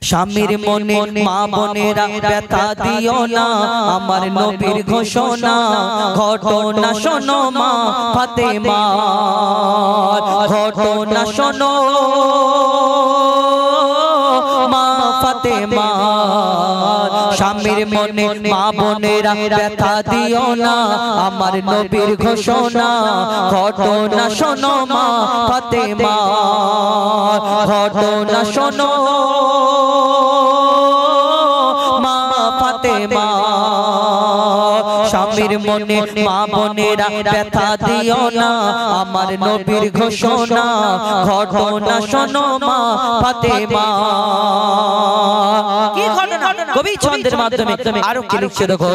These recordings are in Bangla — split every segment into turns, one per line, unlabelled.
স্বামীর মনে মা বোনেরা ব্যথা দিও না, আমার নবীর ঘোষণা ঘটনা শোনো মা ফাতেমা, ঘটনা শোনো মা ফাতেমা। স্বামীর মনে মা বোনেরা ব্যথা দিও না, আমার নবীর ঘোষণা ঘটনা শোনো মা ফাতেমা, ঘটনা শোনো মা ফাতেমা। স্বামীর মনে মা বোনেরা ব্যথা দিও না, আমার নবীর ঘোষণা ঘটনা শোনো মা ফাতেমা। কি ঘটনা? কবি ছন্দের মাধ্যমে আরো কি লিখছে দেখো।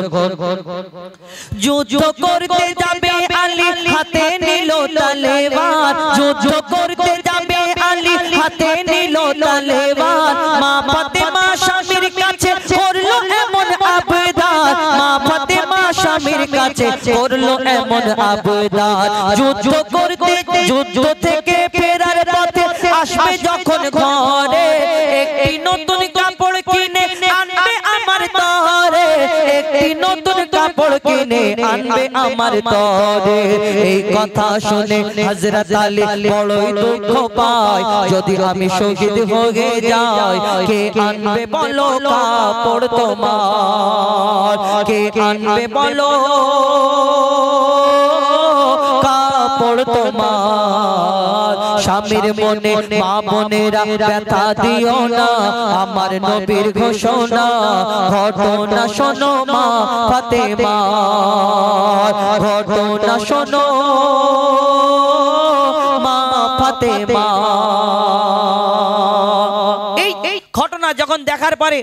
যুদ্ধ করতে যাবে আলী হাতে নিল তলোয়ার, যুদ্ধ করতে যাবে আলী হাতে নিল তলোয়ার। মা ফাতেমা স্বামীর কাছে করলো এমন আবদার, মা ফাতেমা স্বামীর কাছে করলো এমন আবদার। যুদ্ধ করতে যুদ্ধ থেকে ফেরার পথে আসবে যখন ঘরে, একটি নতুন কাপড় কিনে আনবে আমার তরে, একটি নতুন কাপড় কিনে আনবে আমার তরে। এই কথা শুনে হযরত আলী বড়ই দুঃখ পায়, যদি আমি শহীদ হয়ে যাই কে আনবে বলো কাপড় তোমার, কে আনবে বলো কাপড় তোমার। স্বামীর মনে মা বোনেরা ব্যথা দিও না, আমার নবীর ঘোষণা ঘটনা শোনো মা ফাতেমা, ঘটনা শোনো মা ফাতেমা। এই ঘটনা যখন দেখার পরে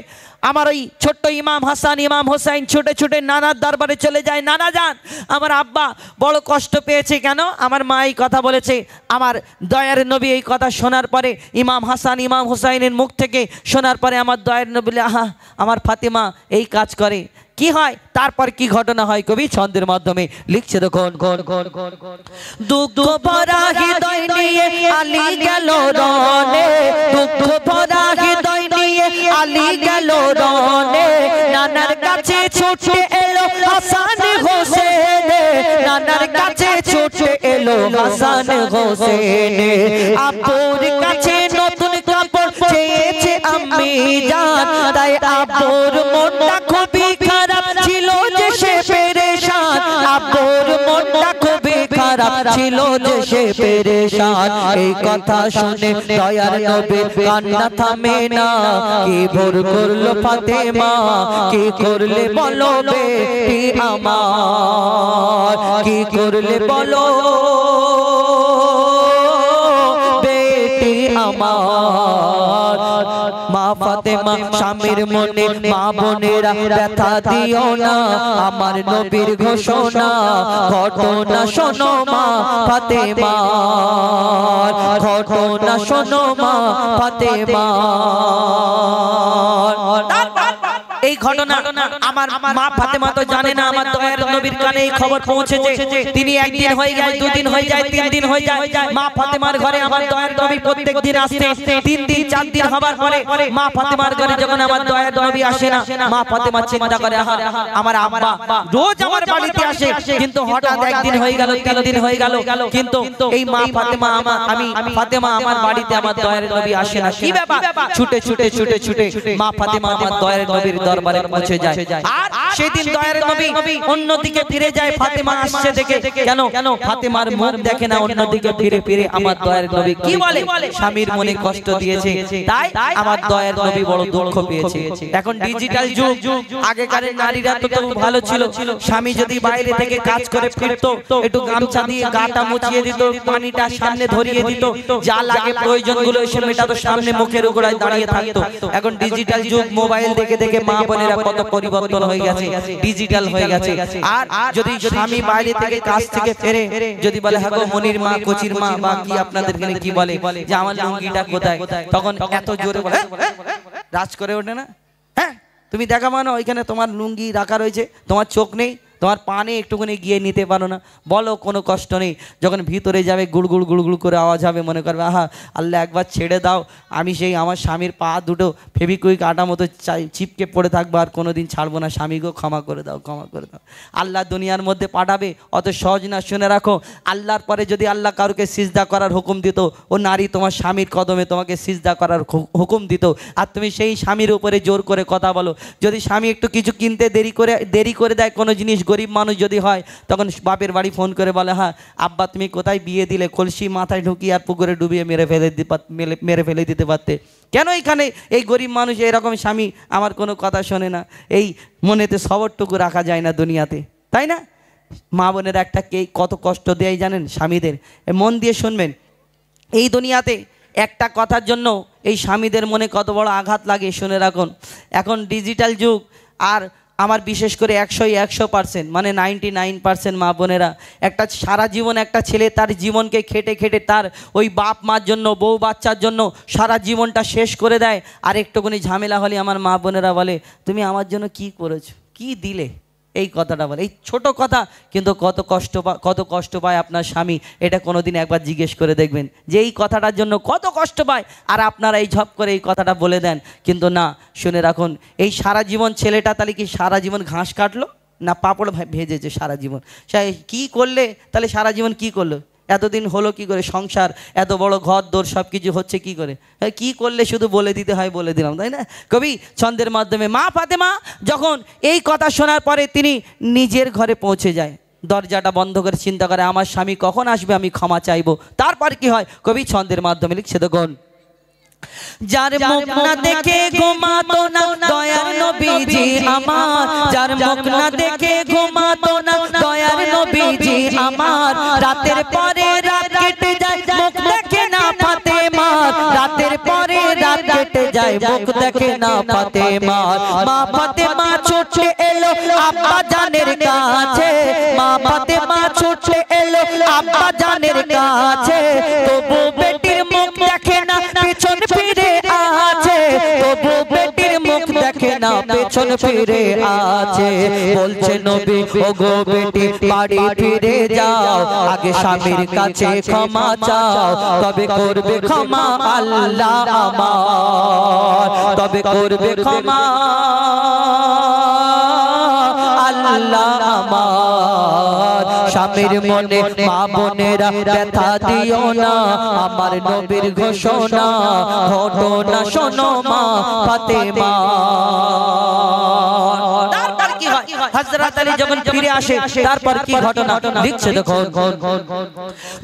আমার ওই ছোট্ট ইমাম হাসান ইমাম হোসাইন ছুটে ছুটে নানার দরবারে চলে যায়। নানা যান, আমার আব্বা বড় কষ্ট পেয়েছে। কেন? আমার মা এই কথা বলেছে। আমার দয়ার নবী এই কথা শোনার পরে ইমাম হাসান ইমাম হোসাইনের মুখ থেকে শোনার পরে আমার দয়ার নবী আহা আমার ফাতেমা এই কাজ করে। কি হয় তারপর কি ঘটনা হয় কবি ছন্দের মাধ্যমে লিখছে দেখুন। দুঃখ ভরা হৃদয় নিয়ে আলী গেল রনে, দুঃখ ভরা হৃদয় নিয়ে আলী গেল রনে। নানার কাছে ছুটে এলো হাসান হোসেন, নানার কাছে ছুটে এলো হাসান হোসেন। আপুর কাছে নতুন কাপড় চেয়েছে আম্মি জান, তাই আপুর মনটা খুবই খারাপ ছিল যে সে পেরেশান, আপুর মনটা খুবই খারাপ ছিল যে সে পেরেশান। এই কথা শুনে দয়ার নবী কান্না থামে না, কি ভোর করলো ফাতেমা, কি করলে বলো বেটি আমার, কি করলে বলো বেটি আমার। মা ফাতেমা স্বামীর মনে মা বোনেরা ব্যথা দিও না, আমার নবীর ঘোষণা ঘটনা শোনো মা ফাতেমা, ঘটনা শোনো মা ফাতেমা। এই ঘটনা আমার মা ফাতেমা তো জানে না, আমার দয়ার নবীর কানে এই খবর পৌঁছেছে। তিনি একদিন হয়ে যায়, দুদিন হয়ে যায়, 3 দিন হয়ে যায়। মা ফাতেমার ঘরে আমার দয়ার নবী প্রত্যেক দিন আসতে 3 দিন 4 দিন হবার পরে মা ফাতেমার ঘরে যখন আমার দয়ার নবী আসে না, মা ফাতেমা চিন্তা করে আমার আব্বা রোজ আমার বাড়িতে আসে, কিন্তু হঠাৎ একদিন হয়ে গেল, 3 দিন হয়ে গেল, কিন্তু এই মা ফাতেমা আমি ফাতেমা আমার বাড়িতে আমার দয়ার নবী আসে না। কি ব্যাপার? ছুটে ছুটে ছুটে ছুটে মা ফাতেমা আমার দয়ার নবীর দরবারে পৌঁছে যায়। আর সেদিন দয়ার নবী অন্যদিকে ফিরে যায়, ফাতেমা আসছে দেখে। কেন? ফাতেমার মুখ দেখে না, অন্যদিকে ফিরে ফিরে আমার দয়ার নবী কি বলে, স্বামীর মনে কষ্ট দিয়েছে, তাই আমার দয়ার নবী বড় দুঃখ পেয়েছে। এখন ডিজিটাল যুগ, আগেকার নারীরা তো ভালো ছিল, স্বামী যদি বাইরে থেকে কাজ করে ফিরতো একটু গামছা দিয়ে গাটা মুছিয়ে দিত, পানিটা সামনে ধরিয়ে দিত, যা লাগে প্রয়োজনগুলো এসে মেটাতো, সামনে মুখের উপরে দাঁড়িয়ে থাকতো। এখন ডিজিটাল যুগ, মোবাইল দেখে দেখে মা বোনেরা কত পরিবর্তন হয়ে গেছে, ডিজিটাল হয়ে গেছে। আর যদি স্বামী বাইরে থেকে কাজ থেকে ফেরে, যদি বলে হ্যাঁ গো মনির মা, কচির মা বা কি আপনাদের এখানে কি বলে যে আমার লুঙ্গিটা কোথায়, তখন এত জোরে বলে রাজ করে ওঠে না, হ্যাঁ তুমি দেখা মানো ওইখানে তোমার লুঙ্গি রাখা রয়েছে, তোমার চোখ নেই, তোমার পানে একটুখানি গিয়ে নিতে পারো না? বলো, কোনো কষ্ট নেই। যখন ভিতরে যাবে গুড়গুড় গুড়গুড় করে আওয়াজ হবে, মনে করবে আহা আল্লাহ একবার ছেড়ে দাও, আমি সেই আমার স্বামীর পা দুটো ফেভিকুইক আটা মতো চিপকে পড়ে থাকবো, আর কোনো দিন ছাড়বো না, স্বামীকেও ক্ষমা করে দাও, ক্ষমা করে দাও। আল্লাহ দুনিয়ার মধ্যে পাঠাবে, অত সহজ না। শুনে রাখো, আল্লাহর পরে যদি আল্লাহ কারুকে সিজদা করার হুকুম দিত, ও নারী তোমার স্বামীর কদমে তোমাকে সিজদা করার হুকুম দিত, আর তুমি সেই স্বামীর উপরে জোর করে কথা বলো। যদি স্বামী একটু কিছু কিনতে দেরি করে দেয় কোনো জিনিস, গরিব মানুষ যদি হয়, তখন বাপের বাড়ি ফোন করে বলে, হ্যাঁ আব্বা তুমি কোথায় বিয়ে দিলে, কলসি মাথায় ঢুকিয়ে আর পুকুরে ডুবিয়ে মেরে ফেলে দিতে পারতে, কেন এখানে এই গরিব মানুষ এরকম স্বামী আমার কোনো কথা শোনে না? এই মনেতে সবরটুকু রাখা যায় না দুনিয়াতে, তাই না? মা বোনের একটা কে কত কষ্ট দেয় জানেন স্বামীদের? মন দিয়ে শুনবেন, এই দুনিয়াতে একটা কথার জন্য এই স্বামীদের মনে কত বড় আঘাত লাগে শুনে রাখুন। এখন ডিজিটাল যুগ, আর আমার বিশেষ করে 100% মানে 99% মা বোনেরা, একটা সারা জীবন একটা ছেলে তার জীবনকে খেটে খেটে তার ওই বাপ মার জন্য, বউ বাচ্চার জন্য সারা জীবনটা শেষ করে দেয়, আর একটুখানি ঝামেলা হলে আমার মা বোনেরা বলে তুমি আমার জন্য কি করেছো, কি দিলে, এই কথাটা বলে। এই ছোট কথা, কিন্তু কত কষ্ট পায় আপনার স্বামী, এটা কোনোদিন একবার জিজ্ঞেস করে দেখবেন যে এই কথাটার জন্য কত কষ্ট পায়, আর আপনারা এই ঝপ করে এই কথাটা বলে দেন। কিন্তু না, শুনে রাখুন, এই সারা জীবন ছেলেটা তাহলে কি সারা জীবন ঘাস কাটলো না পাঁপড় ভেজেছে সারা জীবন? কি করলে তাহলে সারা জীবন কি করলো? এতদিন হলো কি করে সংসার, এত বড় ঘর দোর সব কিছু হচ্ছে কি করে? কি করলে শুধু বলে দিতে হয়, বলে দিলাম, তাই না? কবি ছন্দের মাধ্যমে মা ফাতেমা যখন এই কথা শোনার পরে তিনি নিজের ঘরে পৌঁছে যায়, দরজাটা বন্ধ করে চিন্তা করে আমার স্বামী কখন আসবে, আমি ক্ষমা চাইবো। তারপর কি হয় কবি ছন্দের মাধ্যমে লিখছে, দেখুন, যার মুখ না দেখে ঘুমাতো না দয়ার নবীজি আমার, যার মুখ না দেখে ঘুমাতো না দয়ার নবীজি আমার, রাতের পরে রাত কেটে যায় মুখ দেখে না ফাতেমা, রাতের পরে রাত কেটে যায় মুখ দেখে না ফাতেমা। মা ফাতেমা ছুটে এলো আব্বা জানের কাছে, মা ফাতেমা ছুটে এলো আব্বা জানের কাছে, তবু বেটির মুখ দেখে না পেছন ফিরে আছে, তবু বেটির মুখ দেখে না পেছন ফিরে আছে। বলছে নবী ওগো বেটি বাড়ি ফিরে যাও, আগে স্বামীর কাছে ক্ষমা চাও, তবে করবে ক্ষমা আল্লাহ আমার, তবে করবে ক্ষমা আল্লাহ আমার। স্বামীর মনে মা বোনেরা ব্যথা দিও না, আমার নবীর ঘোষণা ঘটনা শোনো মা ফাতেমা। তারপর কি হয়, হযরত আলী যখন ফিরে আসে তারপর কি ঘটনা লিখছে দেখুন,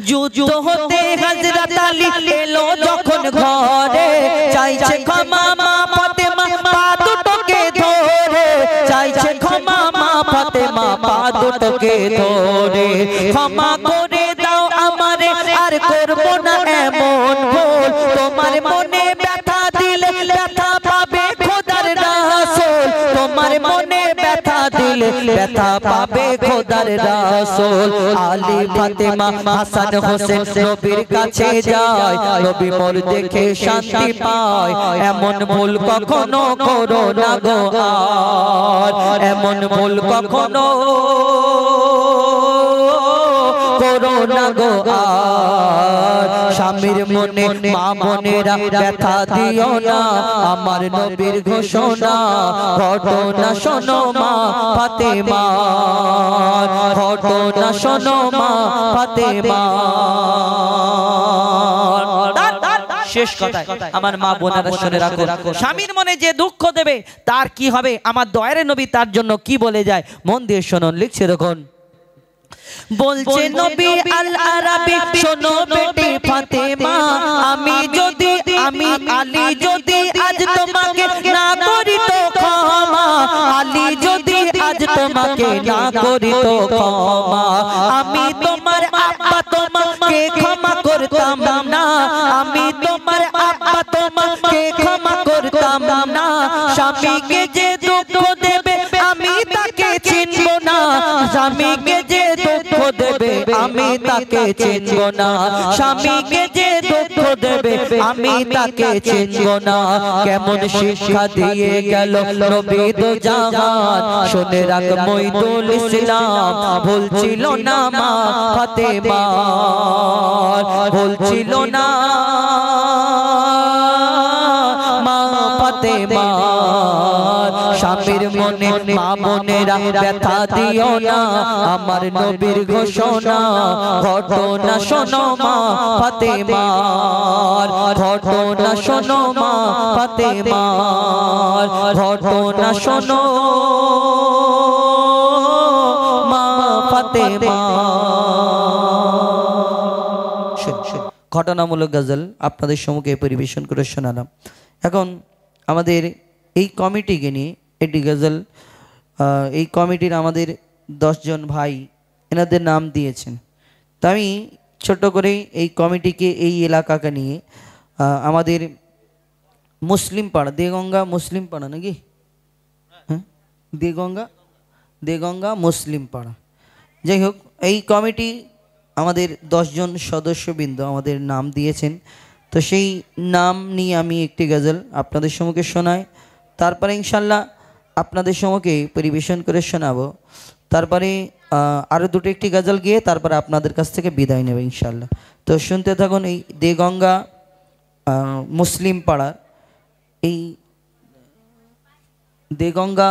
যুদ্ধ হতে হযরত আলী এলো যখন ঘরে, চাইছে ক্ষমা মা ফাতেমা পা দুটোকে ধরে, চাইছে ক্ষমা মা ফাতেমা পা দুটোকে ধরে, ক্ষমা করে দাও আমারে আর করবো না এমন ভুল, তোমার মনে ব্যথা দিলে ব্যথা পাবে খোদার রাসূল, তোমার মনে ব্যথা দিলে ব্যথা পাবে খোদার রাসূল। আলী ফাতেমা হাসান হোসেন নবীর কাছে যায়, নবী মোর দেখে শান্তি পায়, এমন ভুল কখনো করো না গো আর, এমন ভুল কখনো করো না গো আর। স্বামীর মনে মা বোনেরা ব্যথা দিও না, আমার নবীর ঘোষণা ঘটনা শোনো মা ফাতেমা, ঘটনা শোনো মা ফাতেমা। শেষ কথা আমার মা বোনেরা শুনে রাখো, স্বামীর মনে যে দুঃখ দেবে তার কি হবে, আমার দয়ার নবী তার জন্য কি বলে যায়, মন দিয়ে শুনুন। লিখছে দেখুন, বলছে নবী আল আরাবী শোনো বেটি ফাতেমা, আমি আলী যদি আজ তোমাকে না করি তো ক্ষমা, আলী যদি আজ তোমাকে না করি তো ক্ষমা, আমি তোমার আব্বা তোমাকে ক্ষমা করতাম না, আমি তোমার আব্বা তোমাকে ক্ষমা করতাম না, স্বামীকে যে দুঃখ দেবে আমি তাকে চিনব না, স্বামীকে যে দুঃখ দেবে আমি আমি তাকে চিনব না স্বামীকে যে দুঃখ দেবে আমি তাকে চিনব না কেমন শিক্ষা দিয়ে গেল নবী দো জাহান শুনে রাখ মঈদুল ইসলাম ভুলছিল না মা ফাতেমা ভুলছিল না মা ফাতেমা স্বামীর মনে মা বোনেরা ব্যথা দিও না আমার নবীর ঘোষণা ঘটনা শোনো মা ফাতেমার ঘটনা শোনো মা ফাতেমার ঘটনা শোনো মা ফাতেমা ঘটনামূলক গজল আপনাদের সম্মুখে পরিবেশন করে শোনালাম। এখন আমাদের এই কমিটিকে নিয়ে একটি গজল এই কমিটির আমাদের 10 জন ভাই এনাদের নাম দিয়েছেন। তো আমি ছোট করে এই কমিটিকে এই এলাকাকে নিয়ে আমাদের মুসলিম পাড়া দেগঙ্গা মুসলিম পাড়া নাকি হ্যাঁ দেগঙ্গা মুসলিম পাড়া যাই হোক এই কমিটি আমাদের 10 জন সদস্যবৃন্দ আমাদের নাম দিয়েছেন। তো সেই নাম নিয়ে আমি একটি গজল আপনাদের সম্মুখে শোনাই তারপরে ইনশাল্লাহ আপনাদের সম্মুখে পরিবেশন করে শোনাবো তারপরে আরও দুটো একটি গজল গিয়ে তারপরে আপনাদের কাছ থেকে বিদায় নেব ইনশাল্লাহ। তো শুনতে থাকুন এই দেগঙ্গা মুসলিম পাড়ার এই দেগঙ্গা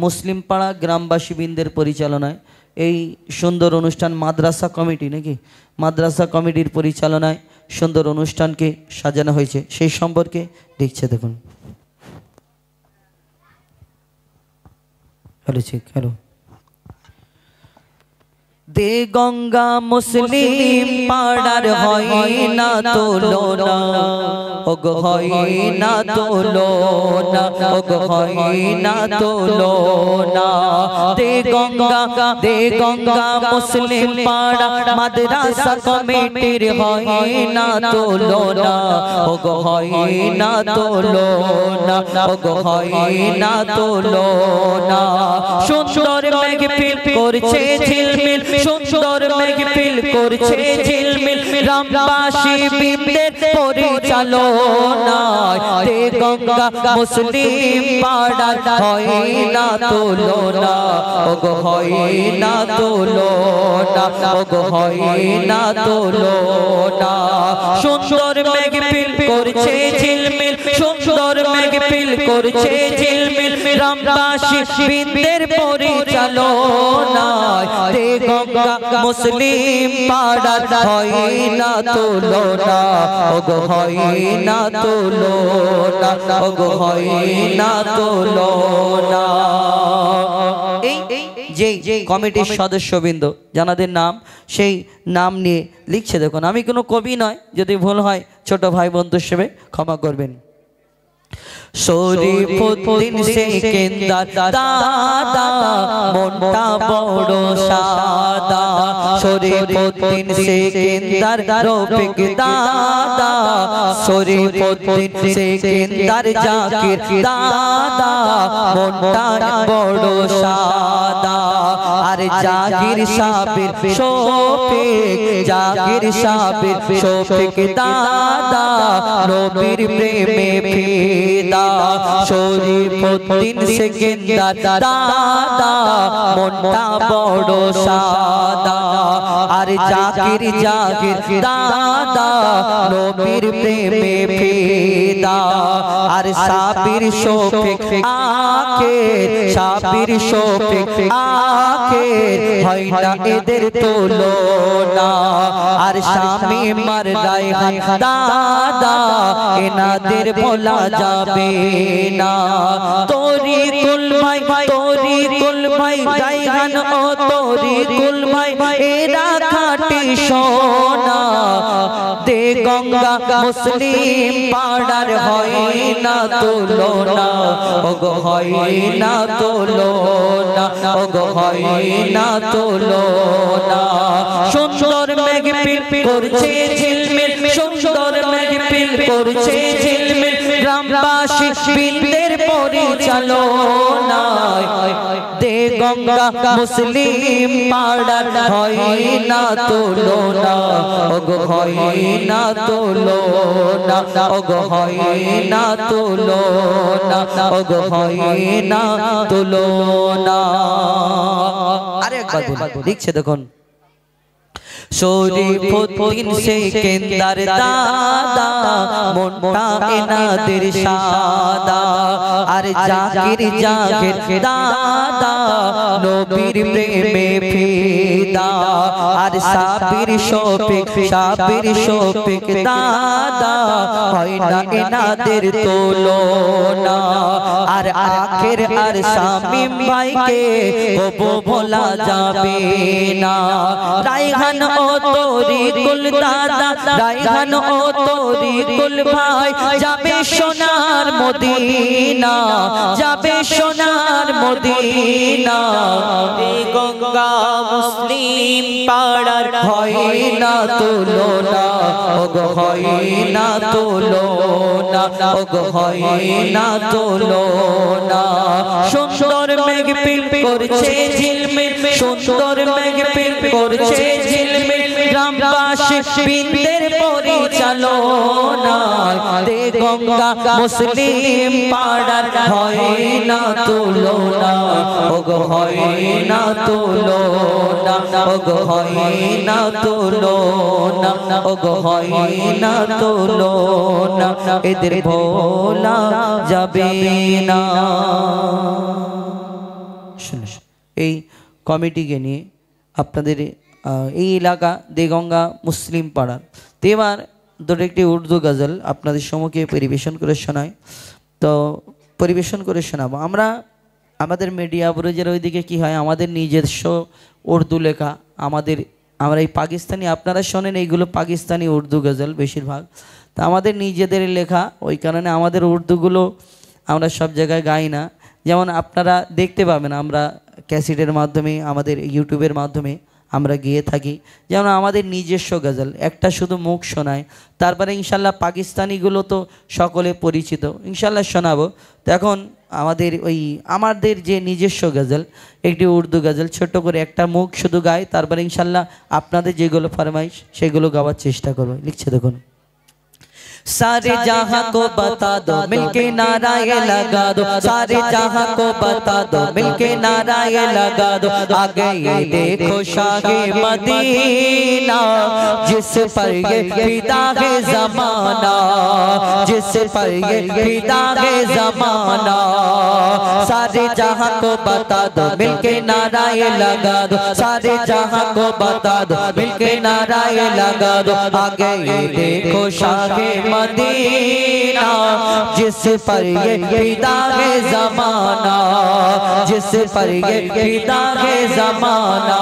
মুসলিম পাড়া গ্রামবাসীবৃন্দের পরিচালনায় এই সুন্দর অনুষ্ঠান মাদ্রাসা কমিটি নাকি মাদ্রাসা কমিটির পরিচালনায় সুন্দর অনুষ্ঠানকে সাজানো হয়েছে সেই সম্পর্কে দেখছে দেখুন। হ্যালো ঠিক হ্যালো দেগঙ্গা মুসলিম পাড়ার হয় না তুলনা ওগো হয় না তুলনা ওগো হয় না তুলনা দেগঙ্গা মুসলিম পাড়া মাদ্রাসা কমিটির হয় না তুলনা ওগো হয় না তুলনা ওগো হয় না তুলনা সুন্দর মেঘফিল করছে ঝিলমিল সুন্দর মেঘফিল করছে ঝিলমিল গ্রামবাসী বৃন্দের পরিচালনায় দেগঙ্গা মুসলিম পাড়ার হয় না তুলনা ওগো হয় না তুলনা ওগো হয় না তুলনা সুন্দর মেঘফিল করছে ঝিলমিল সুন্দর মেঘফিল করছে ঝিলমিল গ্রামবাসী বৃন্দের পরিচালনায় দেগঙ্গা মুসলিম পাড়ার হয় না তুলনা ওগো হয় না তুলনা ওগো হয় না তুলনা। এই যে কমিটির সদস্যবৃন্দ যাদের নাম সেই নাম নিয়ে লিখছে দেখুন। আমি কোনো কবি নয়, যদি ভুল হয় ছোট ভাই বন্ধু হিসেবে ক্ষমা করবেন। শরীফুদ্দিন সেকেন্দার দাদা মনটা বড় সাদা শরীফুদ্দিন সেকেন্দার রফিক দাদা শরীফুদ্দিন সেকেন্দার জাকির দাদা মনটা বড় সাদা আর জাকির সাবির শফিক জাকির সাবির শফিক দাদা নবীর প্রেমে ফিদা শরীফুদ্দিন সেকেন্দার দাদা মনটা বড় সাদা আর জাকির দাদা নবীর প্রেমে ফিদা আর সাবির শফিক আখের সাবির শফিক আখের হয় না এদের তুলনা আর স্বামী মার রায়হান দাদা এনাদের বলা যাবে না তোরি কুল ভাই রায়হান ও তোরি কুল ভাই এরা খাঁটি সোনা দেগঙ্গা মুসলিম পাড়ার হয় না তুলনা ওগো হয় না তুলনা ওগো হয় না তুলনা সুন্দর মেঘফিল করছে ঝিলমিল সুন্দর মেঘফিল করছে ঝিলমিল গ্রামবাসী বৃন্দের পরিচালনায় দে গঙ্গা মুসলিম পাড়ার হয় না তুলনা ওগো হয় না তুলনা ওগো হয় না তুলনা ওগো হয় না তুলনা। আরেকবার লিখছে দেখুন শরীফুদ্দিন সেকেন্দার দাদা মোটা এনাদের সাদা আর জাকির জাকির দাদা নবীর প্রেমে ফিদা আর সাবির শফিক দাদা হয় না এনাদের তুলনা আর আখের আর শামীম ভাইকে কবু ভোলা যাবে না। রায়হান ও তরিকুল দাদা রায়হান ও তরিকুল ভাই যাবে সোনার মদিনা যাবে সোনার মদিনা গঙ্গা মুসলিম পাড়ার হয় না তুলনা ওগো হয় না তুলনা ওগো হয় না তুলনা। সুন্দর মেঘ পিল করছে ঝিলমিল সুন্দর মেঘ পিল করছে ঝিলমিল গ্রামবাসী বৃন্দের পরিচালনা দে গঙ্গা মুসলিম পাড়ার হয় না তুলনা ওগো হয় না তুলনা ওগো হয় না তুলনা ওগো হয় না তুলনা এদের ভোলা যাবে না। এই কমিটিকে নিয়ে আপনাদের এই এলাকা দেগঙ্গা মুসলিম পাড়া তো এবার দুটো একটি উর্দু গজল আপনাদের সম্মুখে পরিবেশন করে শোনায় তো পরিবেশন করে শোনাবো। আমরা আমাদের মিডিয়া ব্রুজের ওইদিকে কি হয় আমাদের নিজস্ব উর্দু লেখা আমরা এই পাকিস্তানি আপনারা শোনেন এইগুলো পাকিস্তানি উর্দু গজল বেশিরভাগ তো আমাদের নিজেদের লেখা ওই কারণে আমাদের উর্দুগুলো আমরা সব জায়গায় গাই না। যেমন আপনারা দেখতে পাবেন আমরা ক্যাসেটের মাধ্যমে আমাদের ইউটিউবের মাধ্যমে আমরা গিয়ে থাকি যেমন আমাদের নিজস্ব গজল একটা শুধু মুখ শোনায় তারপরে ইনশাল্লাহ পাকিস্তানিগুলো তো সকলে পরিচিত ইনশাল্লাহ শোনাবো। তো এখন আমাদের যে নিজস্ব গজল একটি উর্দু গজল ছোট করে একটা মুখ শুধু গায় তারপরে ইনশাল্লাহ আপনাদের যেগুলো ফরমাইশ সেগুলো গাওয়ার চেষ্টা করবো। লিখছে দেখুন सारे जहां को बता दो मिलके नाराए लगा दो सारे जहां को बता दो मिलके नाराए लगा दो आगे ये देखो शाहे मदीना जिस पर ये फिदा है जमाना जिस पर ये फिदा है जमाना सारे जहां को बता दो मिलके नाराए लगा दो सारे जहां को बता दो मिलके नाराए लगा दो आगे ये देखो शाहे मदीना जिस पर ये फिदा है जमाना जिस पर ये फिदा है जमाना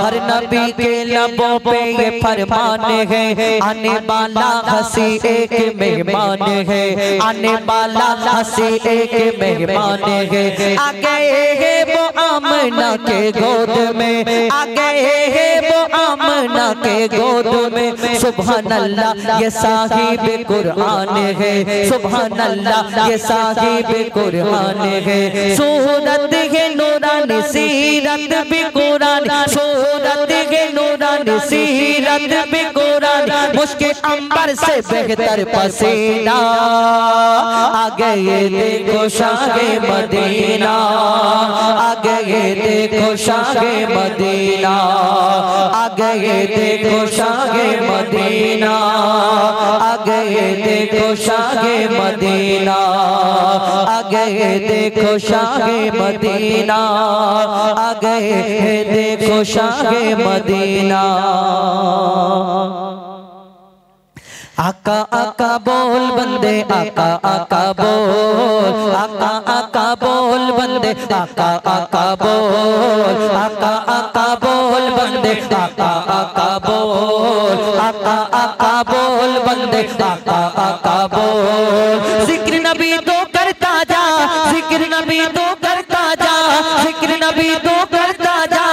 हर नबी के लबों पे ये फरमान है आने वाला हंसी एक मेहमान है आने वाला हंसी एक मेहमान है आ गए है वो आमना के गोद में आ गए है वो आमना के गोद में सुभान अल्लाह ये साहिब कुरान है सुभान अल्लाह ये साहिब कुरान है सूरत है नूरानी सीरत भी कुरान सूरत है नूरानी सीरत भी कुरान मुश्के अंबर से बेहतर पसीना आ गए देखो शाहे मदीना आ गए देखो शाहे मदीना आ गए देखो शाहे मदीना आ गए देखो शाहे मदीना आ गए देखो शाहे मदीना आ गए देखो शाहे मदीना आका आका बोल बंदे आका आका बोल आका आका बोल बंदे आका आका बोल आका आका बोल बंदे आका आका बोल आका आका बोल बंदे आका आका बोल जिक्र नबी तो करता जा जिक्र नबी तो करता जा जिक्र नबी तो करता जा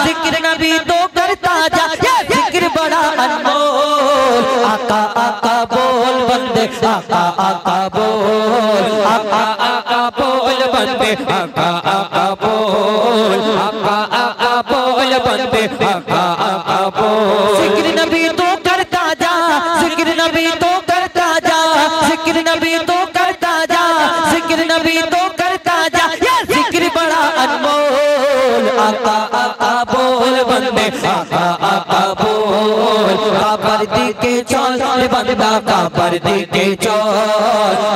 जिक्र नबी तो करता जा ये जिक्र बड़ा अनमोल आका आका बोल बंदे आका आका बोल आका आका
बंदे आका आका बोल आका आका बोल बंदे आका आका बोल
जिक्र नबी तो करता जा जिक्र नबी तो करता जा जिक्र नबी तो करता जा जिक्र नबी तो करता जा ये जिक्र बड़ा अनमोल आका आका बोल बंदे आका आका बोल काबर दी के चल बंदा काबर दी के चल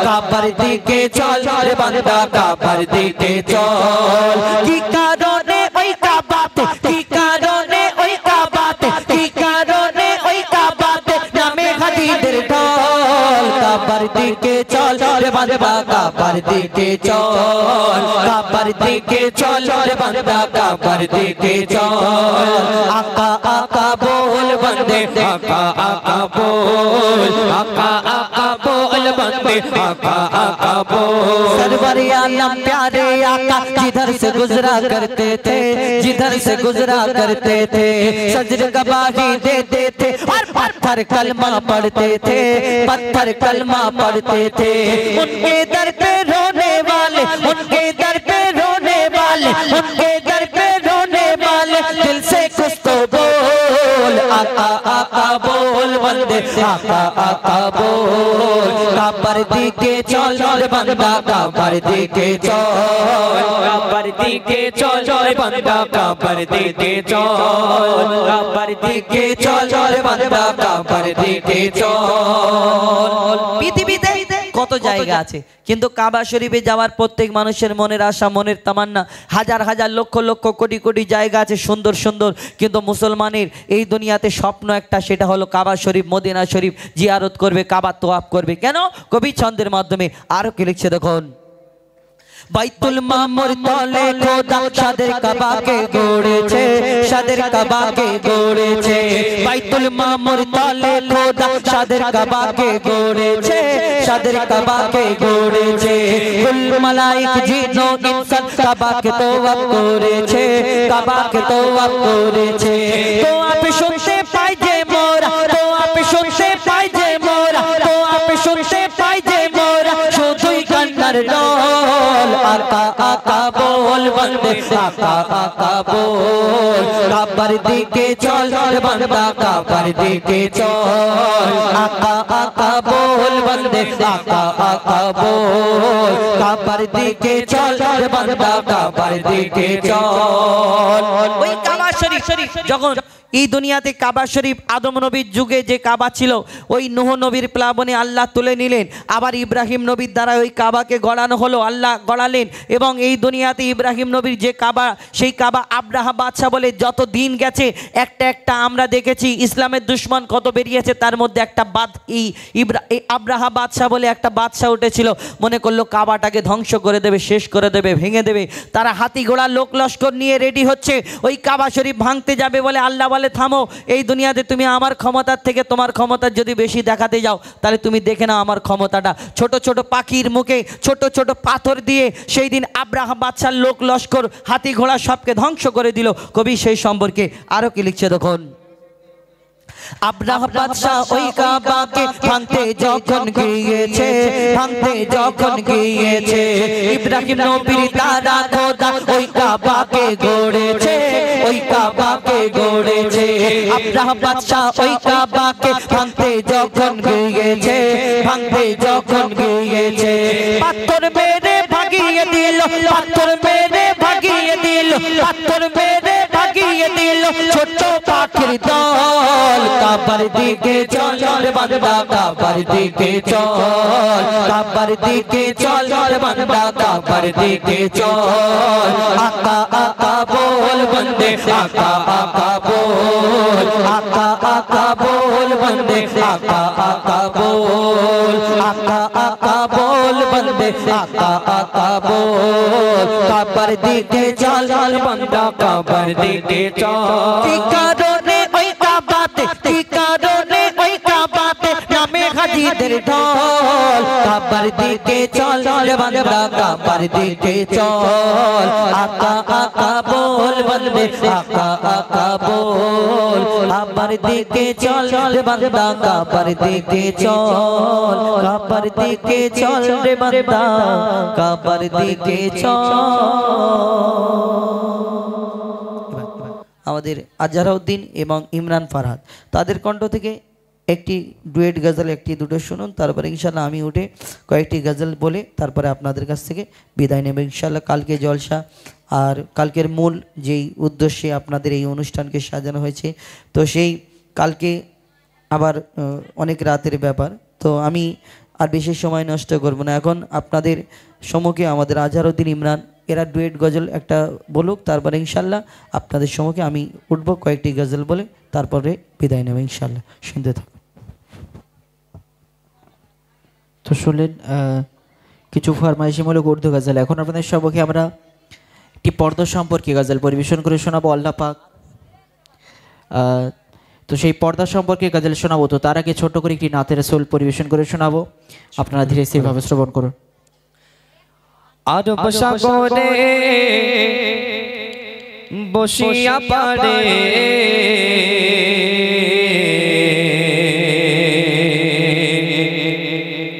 काबर दी के चल बंदा काबर दी के चल की कारणे ओई का बात की कारणे ओई का बात की कारणे ओई का बात नामे हदीदर ढोल काबर दी के चल बंदा काबर दी के चल काबर दी के चल बंदा काबर दी के चल आका आका बोल बंदे
आका आका बोल आका आका बोल बंदे आका आका बोल
सरवर आलम प्यारे आका जिधर से गुजरा करते थे जिधर से गुजरा करते थे सजर गवाही देते थे और पत्थर कलमा पढ़ते थे पत्थर कलमा पढ़ते थे उनके दर पे रोने वाले उनके दर पे रोने वाले उनके दर पे रोने वाले दिल से कुछ तो बोल आका आका बोल बंदे आका आका बोल काबर दी के चल बंदा काबर दी के चल
काबर दी के चल बंदा काबर दी के चल
काबर दी के चल बंदा काबर दी के चल পৃথিবীতে কত জায়গা আছে কিন্তু কাবা শরীফে যাওয়ার প্রত্যেক মানুষের মনের আশা মনের তামান্না হাজার হাজার লক্ষ লক্ষ কোটি কোটি জায়গা আছে সুন্দর সুন্দর কিন্তু মুসলমানের এই দুনিয়াতে স্বপ্ন একটা সেটা হলো কাবা শরীফ মদিনা শরীফ জিয়ারত করবে কাবা তোয়াফ করবে কেন কবি ছন্দের মাধ্যমে আরো কি লিখছে দেখুন বাইতুল মামুর তলে খোদা সাদের কাবা কে গড়েছে সাদের কাবা কে গড়েছে বাইতুল মামুর তলে খোদা সাদের কাবা কে গড়েছে সাদের কাবা কে গড়েছে কুল মালাইক জিন ও ইনসান কাবা কে তওয়াফ করেছে কাবা কে তওয়াফ করেছে তো আপনি শুনতে পাই যে মোরা তো আপনি শুনতে পাই যে মোরা তো আপনি শুনতে পাই যে মোরা শুধুই কান্নার ডল आका आका बोल बंदे आका आका बोल काबर दी के चल बंदा काबर दी के चल आका आका बोल बंदे आका आका बोल काबर दी के चल बंदा काबर दी के चल ওই কাবা শরীফ যখন এই দুনিয়াতে কাবা শরীফ আদম নবীর যুগে যে কাবা ছিল ওই নূহ নবীর প্লাবনে আল্লাহ তুলে নিলেন আবার ইব্রাহিম নবীর দ্বারা ওই কাবাকে গড়ানো হলো আল্লাহ গড়ালেন এবং এই দুনিয়াতে ইব্রাহিম নবীর যে কাবা সেই কাবা আব্রাহা বাদশা বলে যত দিন গেছে একটা একটা আমরা দেখেছি ইসলামের দুশমন কত বেরিয়েছে তার মধ্যে একটা আব্রাহা বাদশা বলে একটা বাদশা উঠেছিল মনে করলো কাবাটাকে ধ্বংস করে দেবে শেষ করে দেবে ভেঙে দেবে তারা হাতি ঘোড়া লোক লস্কর নিয়ে রেডি হচ্ছে ওই কাবা শরীফ ভাঙতে যাবে বলে আল্লাহ বলে থামো এই দুনিয়াতে তুমি আমার ক্ষমতার থেকে তোমার ক্ষমতা যদি বেশি দেখাতে যাও তাহলে তুমি দেখে নাও আমার ক্ষমতাটা ছোট ছোট পাখির মুখে ছোট ছোট পাথর দিয়ে সেই দিন আব্রাহা বাদশার লোক লস্কর হাতি ঘোড়া সবকে ধ্বংস করে দিল কবি সেই সম্পর্কে আরো কি লিখছে দেখুন আব্রাহা বাদশা ওই কাবাকে ভাঙতে যখন গিয়েছে ইব্রাহিম নবীর দ্বারা খোদা ওই কাবাকে গড়েছে আব্রাহা বাদশা ওই কাবাকে ভাঙতে যখন গিয়েছে পাথর মেরে ভাগিয়ে দিল ছোট পাখির দল কাবার দিকে চল বান্দা কাবার দিকে চল বান্দা কাবার দিকে চল আকা আকা बोल बंदे आका आका बोल बंदे आका आका बोल बंदे आका बोल काबर दिखे चल बंदा काबर दिखे चल ठिकारों ने ओई का बात नामे হাজিদের ঢল কাবার দিকে চল রে বান্দা কাবার দিকে চল আকা আকা বল বলবে আকা আকা বল কাবার দিকে চল রে বান্দা কাবার দিকে চল কাবার দিকে চল রে বান্দা কাবার দিকে চল। আমাদের আজহারউদ্দিন এবং ইমরান ফারহাদ তাদের কণ্ঠ থেকে একটি ডুয়েট গজল একটি দুটো শুনুন, তারপরে ইনশাল্লাহ আমি উঠে কয়েকটি গজল বলে তারপরে আপনাদের কাছ থেকে বিদায় নেব ইনশাল্লাহ। কালকে জলসা আর কালকের মূল যেই উদ্দেশ্যে আপনাদের এই অনুষ্ঠানকে সাজানো হয়েছে, তো সেই কালকে আবার অনেক রাতের ব্যাপার, তো আমি আর বেশি সময় নষ্ট করব না। এখন আপনাদের সম্মুখে আমাদের আজহারউদ্দিন ইমরান এরা ডুয়েট গজল একটা বলুক, তারপরে ইনশাল্লাহ আপনাদের সম্মুখে আমি উঠবো কয়েকটি গজল বলে তারপরে বিদায় নেব ইনশাল্লাহ। শুনতে থাকুন।
তো শুনলেন কিছু ফরমাইশিমূলক উর্দু গজল। এখন আপনাদের সম্মুখে আমরা একটি পর্দা সম্পর্কে গজল পরিবেশন করে শোনাবো আল্লাহ পাক। তো সেই পর্দা সম্পর্কে গজল শোনাবো, তো তার আগে ছোট্ট করে একটি নাতে রাসূল পরিবেশন করে শোনাবো, আপনারা ধীরে স্থিরভাবে শ্রবণ করুন।
আরব সাগরে বসিয়া পারে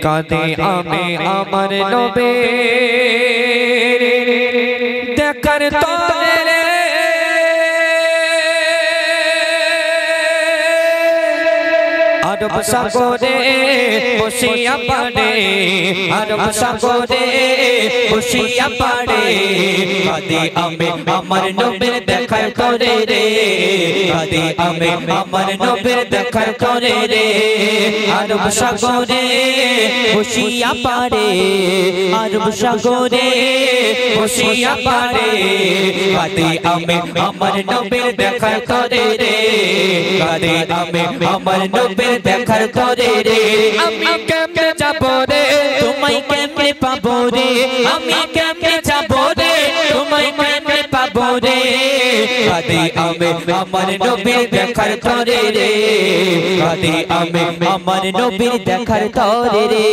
কাঁদে আমি আমার নবে দেখার তরে আরব সাগরে বসিয়া পারে আরব সাগরে বসিয়া পারে কাঁদে আমি আমার নবের দেখার তরে রে কাঁদে আমি আমার নবের দেখার তরে রে আরব সাগরে বসিয়া পারে আরব সাগরে বসিয়া পারে কাঁদে আমি আমার নবের দেখার তরে রে কাঁদে আমি আমার নবের দেখার তরে রে আমি কেমনে যাব রে তোমায় কেমনে পাবো রে আমি কেমনে যাব রে তোমায় কেমনে পাবো রে কাঁদে আমি আমার নবীর দেখার তরে রে কাঁদে আমি আমার নবীর দেখার তরে রে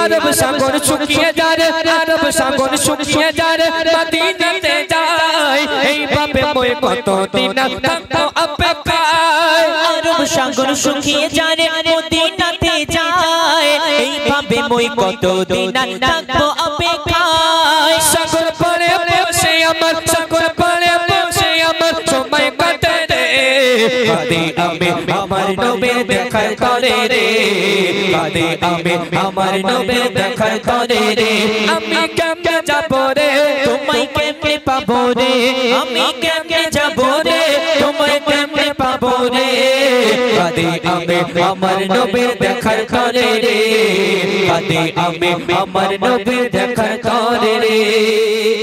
আরব সাগর শুকিয়ে যায় আরব সাগর শুকিয়ে যায় মদিনাতে যায় এইভাবে মই কতদিন থাকবো অপেক্ষায় আরব সাগর শুকিয়ে যায় মদিনাতে যায় এইভাবে মই কতদিন থাকবো অপেক্ষায় সাগর পাড়ে বসে আমার সাগর পাড়ে বসে আমার সময় কাটে রে কাঁদে আমি আমার নবীর দেখার তরে রে কাঁদে আমি আমার নবীর দেখার তরে রে আমি কেমনে যাব রে তোমায় কেমনে পাবো রে আমি কেমনে যাব রে তোমায় কেমনে পাবো রে কাঁদে আমি আমার নবীর দেখার তরে রে কাঁদে আমি আমার নবীর দেখার তরে রে।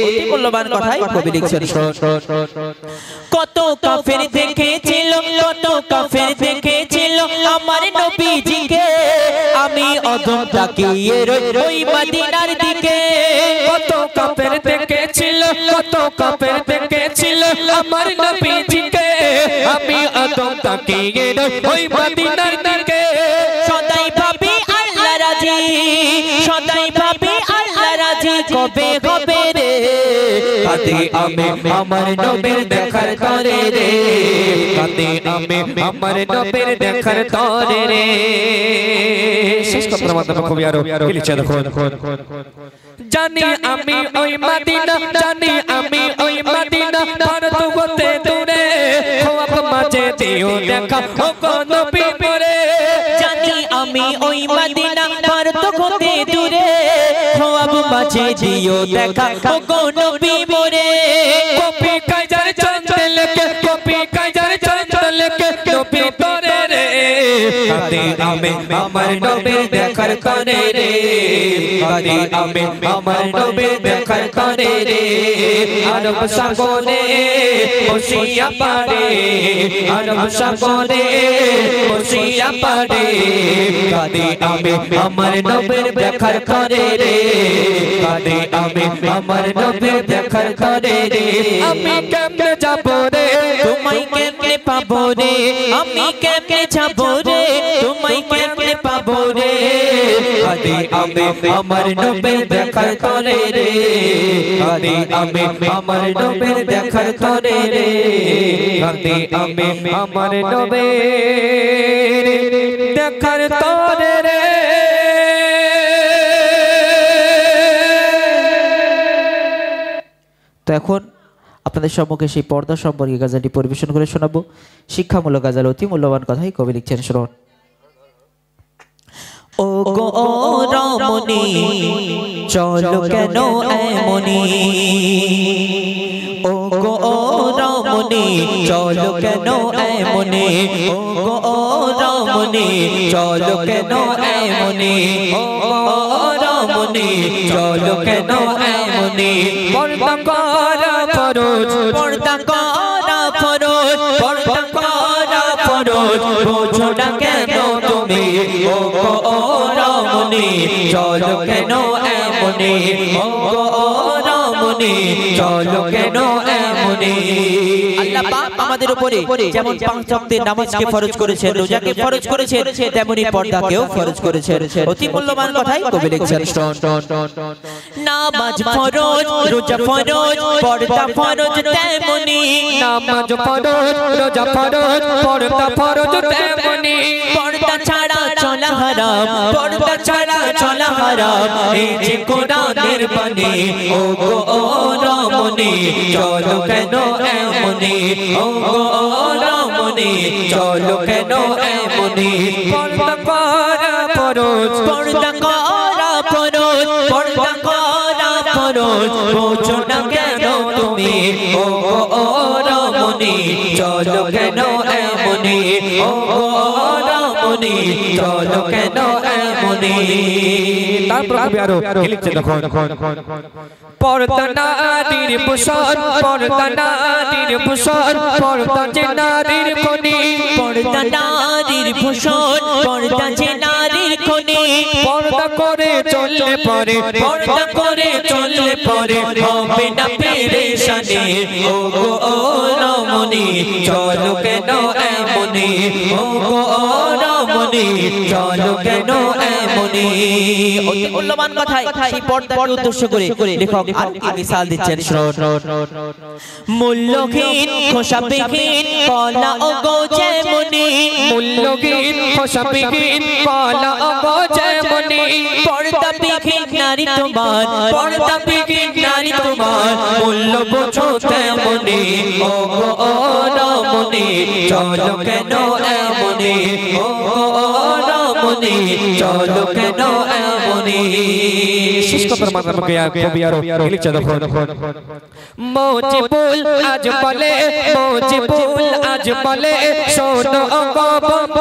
অতি মূল্যবান কথাই কবি লিখছেন। কত কাফের দেখেছিল কত কাফের দেখেছিল আমার নবীজিকে আমি অদম তাকিয়ে ওই মদিনার দিকে কত কাফের দেখেছিল কত কাফের দেখেছিল আমার নবীজিকে আমি অদম তাকিয়ে ওই মদিনার দিকে সদাই ভাবি আল্লাহ রাজি সদাই ভাবি আল্লাহ রাজি কবে হবে রে কাঁদে আমি আমার নবীর দেখার তরে রে কাঁদে আমি আমার নবীর দেখার তরে রে। শেষ কথার মাধ্যমে কবি আরো লিখছে দেখুন জানি আমি ওই মদিনা জানি আমি ওই মদিনা ভারত হতে দূরে খোয়াব মাঝে দিও দেখা ও কোন নবী পরে জানি আমি ওই মদিনা ভারত হতে দূরে খোয়াব মাঝে দিও দেখা ও কোন নবী পরে কপি কাইজার চন্দ্র লেকে কপি কাইজার চন্দ্র লেকে নবী পরে রে কাঁদে আমি আমার নবীর দেখার তরে রে কাঁদে আমি আমার নবীর দেখার তরে রে আরব সাগরে বসিয়া পারে আরব সাগরে বসিয়া পারে কাঁদে আমি আমার নবীর দেখার তরে রে কাঁদে আমি আমার নবীর দেখার তরে রে আমি কেমনে যাব রে তোমায় কেমনে পাবো রে আমি কেমনে যাব রে তোমায় কেমনে পাবো রে আদি আমি আমার নবীর দেখার তরে রে আদি আমি আমার নবীর দেখার তরে রে আদি আমি আমার নবীর দেখার তরে রে
তো এখন আপনাদের সম্মুখে সেই পর্দা সম্পর্কে গাজালটি পরিবেশন করে শোনাবো। শিক্ষামূলক গাজাল, অতি মূল্যবান কথাই কবি লিখছেন, শুনুন।
ও গো রমণী চলো কেন এমনি, ও গো রমণী চলো কেন এমনি, ও গো রমণী চলো কেন এমনি, ও গো রমণী চলো কেন এমনি।
পর্দা করা ফরজ
পর্দা করা ফরজ, পর্দা করা ফরজ, বোঝো না কেন তুমি, ও গো রমণী চলো কেন এমনি, ও গো রমণী চলো কেন এমনি। আল্লাহ পাক আমাদের উপরে যেমন পাঁচ ওয়াক্তের নামাজকে ফরজ করেছেন, রোজাকে ফরজ করেছেন, তেমনি পর্দাকেও ফরজ করেছেন। অতি মূল্যবান কথাই কবি লিখছেন। নামাজ ফরজ, রোজা ফরজ, পর্দা ফরজ তেমনি,
নামাজ ফরজ রোজা ফরজ পর্দা ফরজ তেমনি।
পর্দা ছাড়া চলা হারাম, পর্দা ছাড়া চলা হারাম, এই যে কোরআনের বাণী, ও গো রমণী চলো কেন এমনি, ও গো রমণী চলো কেন এমনি।
পর্দা করা ফরজ
পর্দা করা ফরজ, পর্দা করা ফরজ, বোঝো না কেন তুমি, ও গো রমণী চলো কেন এমনি, ও গো রমণী চলো কেন এমনি।
তারপর কবি আরো লিখছে দেখুন। পর্দা নারীর ভূষণ পর্দা নারীর ভূষণ পর্দা যে নারীর খনি
পর্দা নারীর ভূষণ, পর্দা যে নারীর খনি,
পর্দা করে চললে পরে
পর্দা করে চললে পরে হবে না পেরেশানি, ও গো রমণী চলো কেন এমনি, ও গো রমণী চলো কেন এমনি। অতি মূল্যবান কথাই সেই পর্দাকে উদ্দেশ্য করে লেখক আরেকটি মিসাল দিচ্ছেন, মূল্যহীন খোসাবিহীন কলা ও গো যেমনি,
মূল্যহীন খোসাবিহীন কলা ও যেমনি।
পর্দাবিহীন নারী তোমার, পর্দাবিহীন নারী তোমার, মূল্য বোঝো তেমনি, ও গো রমণী চলো কেন এমনি, ও গো রমণী চলো কেন এমনি।
শেষ কথার মাধ্যমে কবি আরো লিখছে দেখুন। মুজিবুল আজ বলে মুজিবুল আজ বলে শোনো গো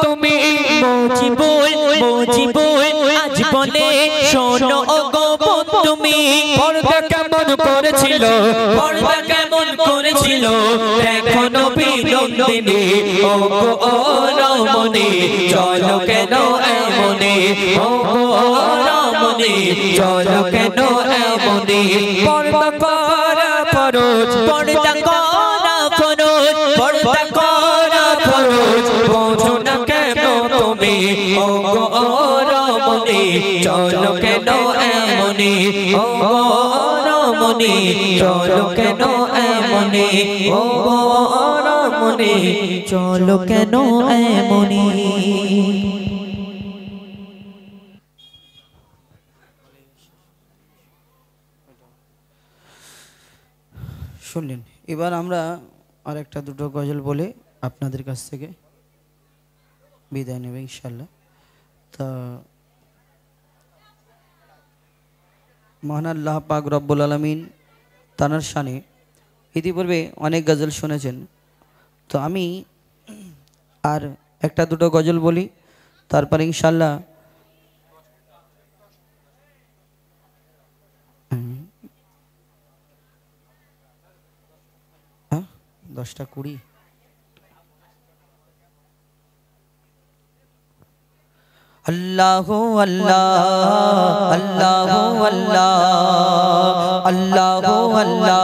তুমি,
মুজিবুল মুজিবুল আজ বলে শোনো গো তুমি।
পর্দা কেমন করেছিল
পর্দা কেমন করেছিল দেখো নবী নন্দিনী, ও গো রমণী চলো কেন এমনি, ও গো রমণী চলো কেন এমনি।
পর্দা করা ফরজ
পর্দা করা ফরজ, পর্দা করা ফরজ, বোঝো না কেন তুমি, ও গো রমণী চলো কেন এমনি, ও গো রমণী চলো কেন এমনি, ও গো রমণী চলো কেন এমনি।
শুনলেন। এবার আমরা আর একটা দুটো গজল বলে আপনাদের কাছ থেকে বিদায় নেব ইনশাল্লাহ। তা মহান আল্লাহ পাক রব্বুল আলামিন তানার শানে ইতিপূর্বে অনেক গজল শুনেছেন, তো আমি আর একটা দুটো গজল বলি, তারপরে ইনশাল্লাহ 10টা 20
আল্লাহ আল্লাহ আল্লাহ আল্লাহ আল্লাহ আল্লাহ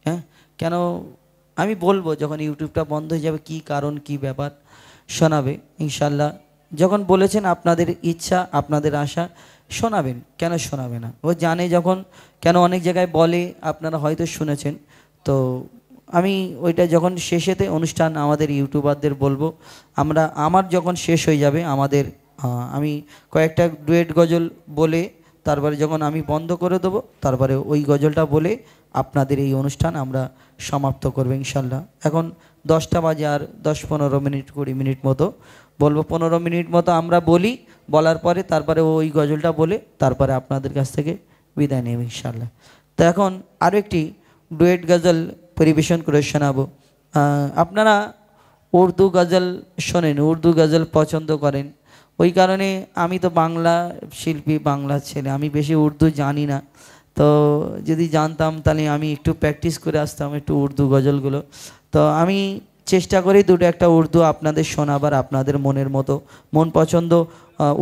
হ্যাঁ, কেন আমি বলবো যখন ইউটিউবটা বন্ধ হয়ে যাবে কি কারণ কি ব্যাপার শোনাবে ইনশাল্লাহ। যখন বলেছেন আপনাদের ইচ্ছা আপনাদের আশা শোনাবেন, কেন শোনাবে না? ও জানে যখন, কেন অনেক জায়গায় বলে আপনারা হয়তো শুনেছেন। তো আমি ওইটা যখন শেষেতে অনুষ্ঠান আমাদের ইউটিউবারদের বলবো, আমার যখন শেষ হয়ে যাবে আমাদের আমি কয়েকটা ডুয়েট গজল বলে তারপরে যখন আমি বন্ধ করে দেবো তারপরে ওই গজলটা বলে আপনাদের এই অনুষ্ঠান আমরা সমাপ্ত করবো ইনশাল্লাহ। এখন 10টা বাজে আর 10-15 মিনিট 20 মিনিট মতো বলবো, 15 মিনিট মতো আমরা বলি, বলার পরে তারপরে ওই গজলটা বলে তারপরে আপনাদের কাছ থেকে বিদায় নেব ইনশাল্লাহ। তো এখন আরও একটি ডুয়েট গজল পরিবেশন করে শোনাবো। আপনারা উর্দু গজল শোনেন, উর্দু গজল পছন্দ করেন, ওই কারণে আমি তো বাংলা শিল্পী, বাংলা ছেলে, আমি বেশি উর্দু জানি না। তো যদি জানতাম তাহলে আমি একটু প্র্যাকটিস করে আসতাম একটু উর্দু গজলগুলো। তো আমি চেষ্টা করি দুটো একটা উর্দু আপনাদের শোনাবার, আপনাদের মনের মতো মন পছন্দ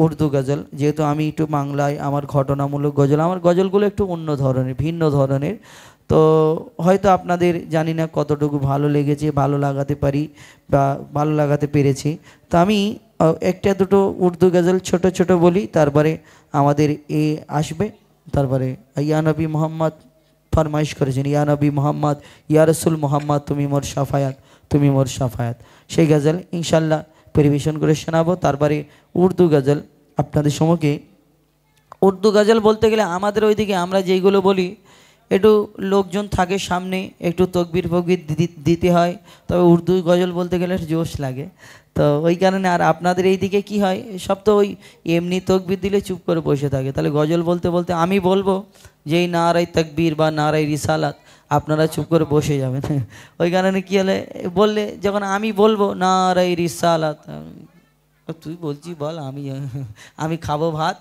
উর্দু গজল। যেহেতু আমি একটু বাংলায় আমার ঘটনামূলক গজল, আমার গজলগুলো একটু অন্য ধরনের, ভিন্ন ধরনের। তো হয়তো আপনাদের জানি না কতটুকু ভালো লেগেছে, ভালো লাগাতে পারি বা ভালো লাগাতে পেরেছি। তো আমি একটা দুটো উর্দু গজল ছোট ছোট বলি, তারপরে আমাদের এ আসবে, তারপরে ইয়া নবী মোহাম্মদ ফরমাইশ করেছেন, ইয়া নবী মোহাম্মদ, ইয়া রসুল মোহাম্মদ, তুমি মোর সাফায়াত, তুমি মোর সাফায়াত, সেই গজল ইনশাল্লাহ পরিবেশন করে শোনাবো। তারপরে উর্দু গজল আপনাদের সম্মুখে। উর্দু গজল বলতে গেলে আমাদের ওইদিকে আমরা যেইগুলো বলি একটু লোকজন থাকে সামনে, একটু তকবির ফকবির দিতে হয়, তবে উর্দু গজল বলতে গেলে জোশ লাগে। তো ওই কারণে আর আপনাদের এই দিকে কী হয়, সব তো ওই এমনি তকবির দিলে চুপ করে বসে থাকে। তাহলে গজল বলতে বলতে আমি বলবো যেই নারাই তকবীর বা নারাই রিসালাত, আপনারা চুপ করে বসে যাবেন। ওই কারণে কী হলে বললে যখন আমি বলবো নারাই রিসালাত, তুই বলছি বল, আমি খাবো ভাত,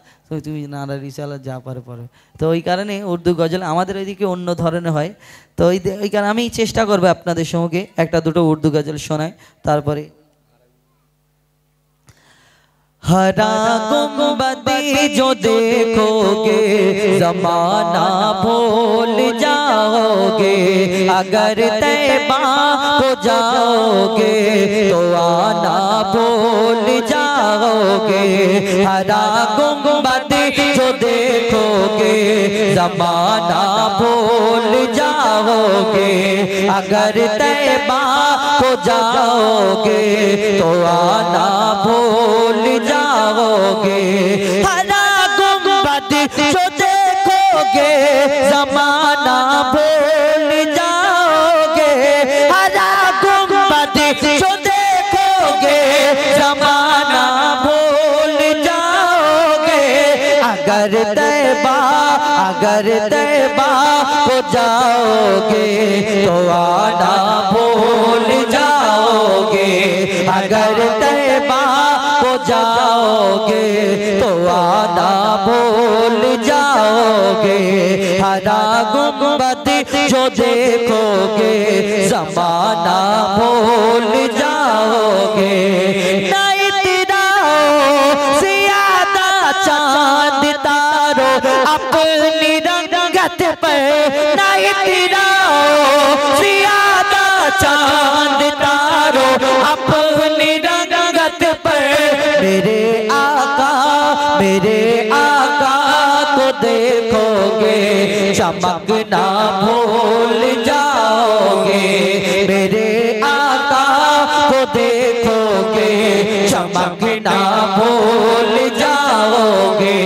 তুমি নারা রিসালাত যা পারে পড়ে। তো ওই কারণে উর্দু গজল আমাদের ওইদিকে অন্য ধরনের হয়। তো ওই কারণে আমি চেষ্টা করবো আপনাদের সঙ্গে একটা দুটো উর্দু গজল শোনায়। তারপরে
हरा गुंबद जो देखोगे ज़माना भूल जाओगे, अगर तैबा हो जाओगे तो आना भूल जाओगे। हरा गुंबद जो देखोगे ज़माना भूल जाओगे, अगर तैबा हो जाओगे तो आना भूल जाओगे। हरा गुंबद जो देखोगे ज़माना भूल जाओगे, हरा गुंबद जो देखोगे ज़माना भूल जाओगे। अगर तैबा हो जाओगे तो आना भूल जाओगे, अगर तैबा हो जाओगे तो आना भूल जाओगे। हरा गुंबद जो देखोगे ज़माना भूल जाओगे। नहीं तेरा ज़्यादा चांद तारो अपनी रंगत पर, नहीं तेरा ज़्यादा चांद तारो अपनी रंगत पर। मेरे आका को देखोगे चमकना भूल जाओगे। मेरे आका को देखोगे चमकना भूल जाओगे।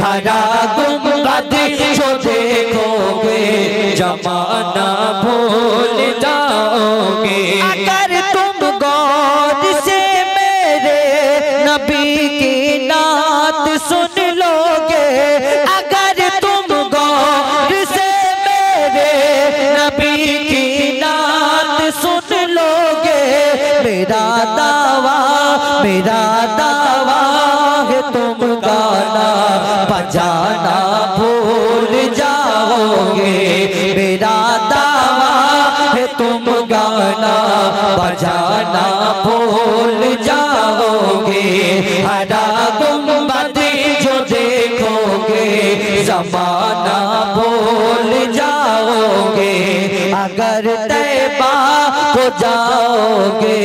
हरा गुंबद जो देखोगे ज़माना भूल जाओगे। अगर तुम गौर से मेरे नबी की नात सुन लोगे, अगर तुम गौर से मेरे नबी की नात सुन लोगे, मेरा दावा है तुम गाना बजाना भूल जाओगे। मेरा दावा है तुम गाना बजाना भूल जाओगे। हरा गुंबद जो देखोगे ज़माना भूल जाओगे, अगर तैबा को जाओगे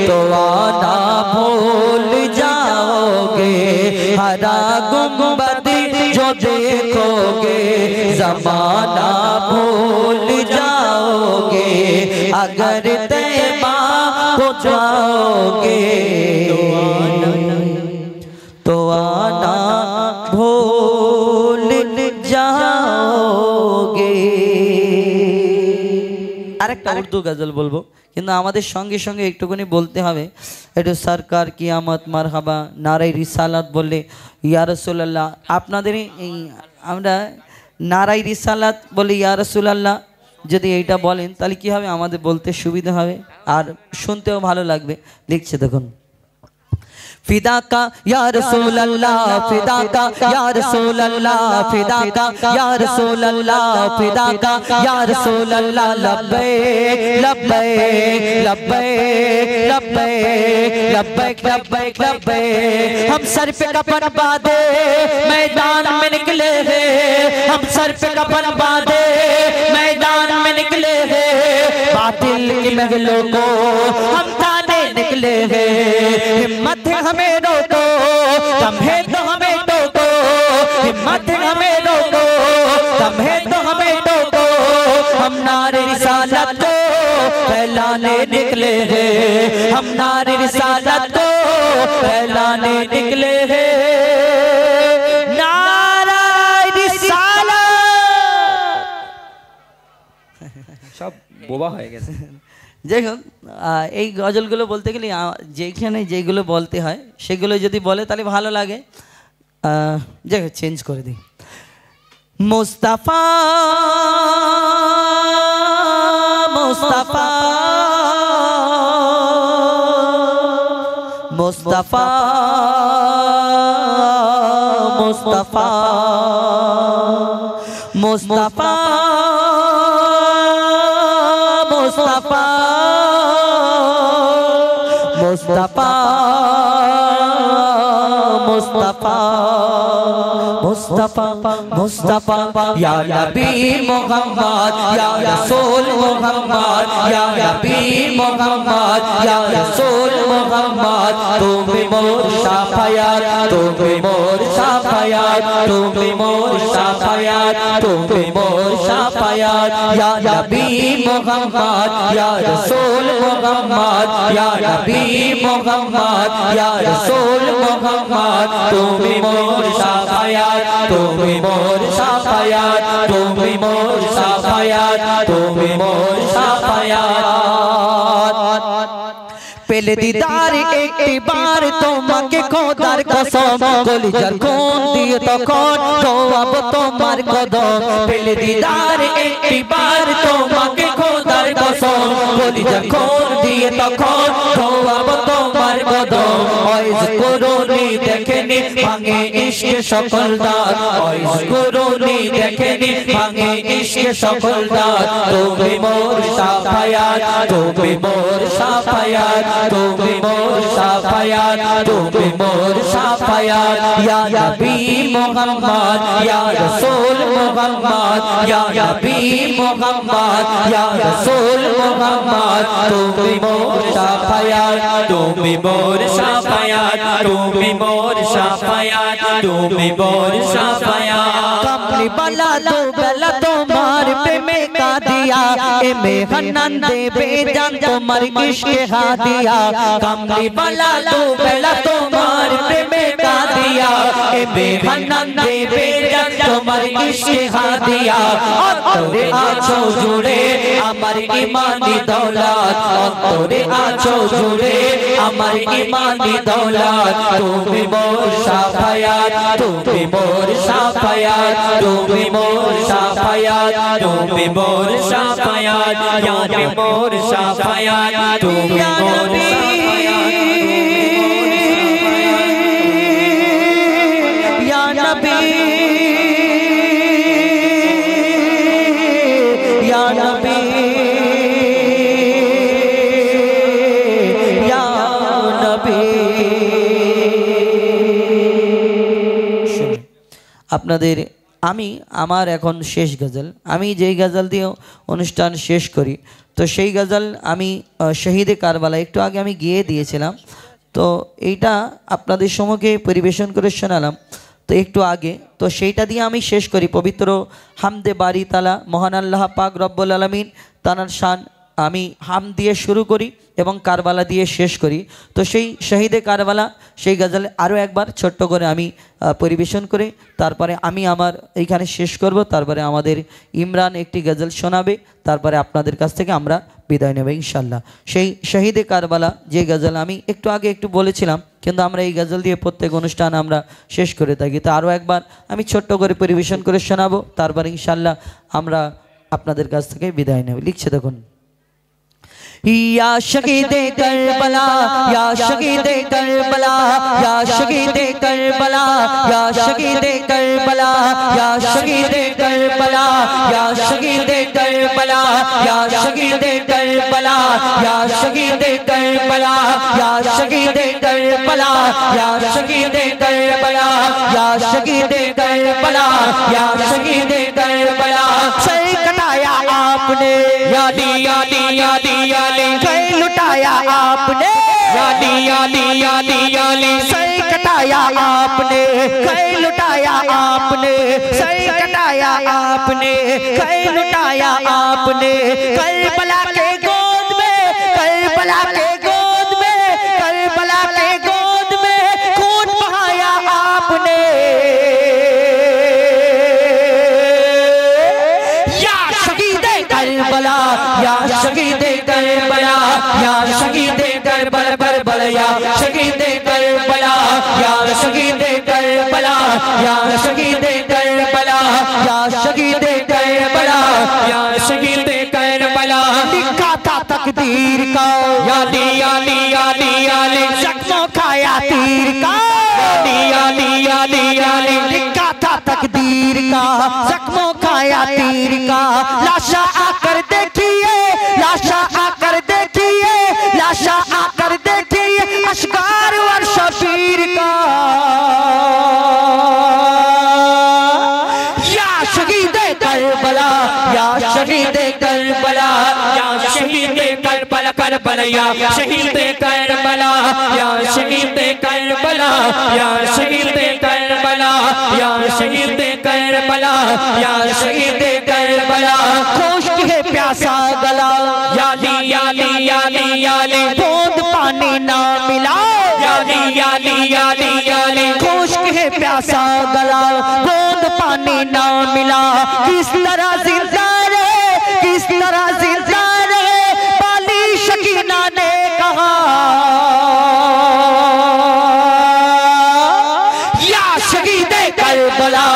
तो आना भूल जाओगे, हरा गुंबद जो देखोगे ज़माना भूल जाओगे, अगर तैबा को जाओगे तो आना भूल जाओगे।
আরেকটা উর্দু গজল বলবো, কিন্তু আমাদের সঙ্গে সঙ্গে একটুখানি বলতে হবে একটু সরকার কিয়ামত মারহাবা নারাই রিসালাত বললে ইয়া রাসূলুল্লাহ। আপনাদের এই আমরা নারাই রিসালাত বলি ইয়া রাসূলুল্লাহ, যদি এইটা বলেন তাহলে কি হবে, আমাদের বলতে সুবিধা হবে আর শুনতেও ভালো লাগবে। লিখছে দেখুন,
फिदा का या रसूल अल्लाह, फिदा का या रसूल अल्लाह, फिदा का या रसूल अल्लाह, फिदा का या रसूल अल्लाह, लब्बैक लब्बैक लब्बैक लब्बैक लब्बैक लब्बैक लब्बैक। हम सर पे कफन बांधे मैदान में निकले हैं, हम सर पे कफन बांधे मैदान में निकले हैं, बातिल की महलों को हम ताने निकले हैं, हिम्मत है हमें रोको, दम है तो हमें टोको, हिम्मत है हमें रोको, दम है तो हमें टोको, हम नारे रिसालत को फैलाने निकले हैं, हम नारे रिसालत को फैलाने निकले हैं, नारा रिसालत।
সব বোবা হয়ে গেছে। যাই হোক, এই গজলগুলো বলতে গেলে যেখানে যেগুলো বলতে হয় সেগুলো যদি বলে তাহলে ভালো লাগে। যাই হোক, চেঞ্জ করে দিই।
मुस्तफा मुस्तफा मुस्तफा मुस्तफा मुस्तफा मुस्तफा मुस्तफा मुस्तफा मुस्तफा मुस्तफा या नबी मोहम्मद या रसूल मोहम्मद या नबी मोहम्मद या रसूल मोहम्मद, तुम मोर शाफायात, तुम मोर शाफायात, तुम मोर शाफायात, तुम मोर शाफायात, या नबी मोहम्मद या रसूल मोहम्मद या नबी मोहम्मद या रसूल मोहम्मद, तुम मोर शाफायात, तुम मोर शाफायात, तुम मोर शाफायात, तुम मोर शाफायात। पहले दीदार एक बार তোমাকে খোদার কসম, কলিজার কোন দিয়ে তখন জবাব তোমার কদম, পহলে দিদার একবার তোমাকে খোদার কসম, কলিজার কোন দিয়ে তখন জবাব তোমার কদম, ওয়াইজ করুনি দেখেনি ভাঙে ইশক সকল দাঁত, ওয়াইজ করুনি দেখেনি ভাঙে ইশক সকল দাঁত, তুমি মোর শাফায়াত, তুমি মোর শাফায়াত, তুমি মোর শাফায়াত, তুমি মোর শাফায়াত, ইয়া নবী মুহাম্মদ ইয়া রাসূল মুহাম্মদ ইয়া নবী মুহাম্মদ ইয়া রাসূল মুহাম্মদ, তুমি মোর শাফায়াত, তুমি মোর শাফায়াত, তুমি মোর শাফায়াত, তুমি মোর শাফায়াত। কমলি বালা দো বেলা তোমার প্রেমে কা দিয়া, এ মেহনান দেবে জান তোমার ইশকে হাদিয়া, কমলি বালা দো বেলা তোমার প্রেমে কা দিয়া, এ মেহনান দেবে জান তোমার ইশকে হাদিয়া, অন্তরে আছো জুড়ে আমার ইমানি দৌলত, অন্তরে আছো জুড়ে আমার ইমানি দৌলত, তুমি মোর শাফায়াত, তুমি মোর শাফায়াত, তুমি মোর শাফায়াত, তুমি মোর শাফায়াত, ইয়া নবী মোর শাফায়াত, তুমি মোর শাফায়াত, ইয়া নবী ইয়া নবী ইয়া নবী।
আপনাদের আমি আমার এখন শেষ গজল, আমি যেই গজল দিয়ে অনুষ্ঠান শেষ করি, তো সেই গজল আমি শহীদে কারবালা একটু আগে আমি গিয়ে দিয়েছিলাম, তো এইটা আপনাদের সম্মুখে পরিবেশন করে শোনালাম তো একটু আগে, তো সেইটা দিয়ে আমি শেষ করি। পবিত্র হামদে বারি তালা মহান আল্লাহ পাক রব্বুল আলামিন তানার শান আমি হাম দিয়ে শুরু করি এবং কারবালা দিয়ে শেষ করি। তো সেই শহীদে কারবালা সেই গজল আরও একবার ছোট্ট করে আমি পরিবেশন করে তারপরে আমি আমার এইখানে শেষ করব। তারপরে আমাদের ইমরান একটি গজল শোনাবে, তারপরে আপনাদের কাছ থেকে আমরা বিদায় নেব ইনশাল্লাহ। সেই শহীদে কারবালা যে গজল আমি একটু আগে একটু বলেছিলাম, কিন্তু আমরা এই গজল দিয়ে প্রত্যেক অনুষ্ঠান আমরা শেষ করে থাকি। তো আরও একবার আমি ছোট্ট করে পরিবেশন করে শোনাবো, তারপরে ইনশাল্লাহ আমরা আপনাদের কাছ থেকে বিদায় নেব। লিখছে দেখুন, या शहीदे करबला या शहीदे करबला या शहीदे करबला या शहीदे करबला या शहीदे करबला या शहीदे करबला या शहीदे करबला या शहीदे करबला या शहीदे करबला या शहीदे करबला या शहीदे करबला या शहीदे करबला सर कटाया आपने यादी यादी यादी कई लुटाया आपने यादी यादी यादी यादी सही कटाया आपने कई लुटाया आपने सही कटाया आपने कई लुटाया आपने करबला के गोद में करबला के गोद में करबला के गोद में खून बहाया आपने या शहीदे करबला या शहीदे करबला या शहीदे करबला करबला या शहीदे करबला या शहीदे करबला या शहीदे करबला या शहीदे करबला या शहीदे करबला लिखा था तकदीर का यादी यादी यादी यादी जख्मों खाया तीर का यादी यादी यादी यादी लिखा था तकदीर का जख्मों खाया तीर का लाशा आकर देखिए लाशा आकर देखिए लाशा आकर देखिए अशकार वर शबीर का या शहीदे करबला या शहीदे करबला या शहीदे करबला करबला या शहीदे करबला या शहीदे करबला या शहीदे करबला या शहीदे करबला या शहीदे करबला खुश्क है प्यासा गला यादी यादी यादी यादी बूंद पानी ना मिला यादी यादी यादी यादी खुश्क है प्यासा गला बूंद पानी ना मिला किस तरह जिंदा रहे किस तरह जिंदा रहे बाली शकीना ने कहा या शहीदे करबला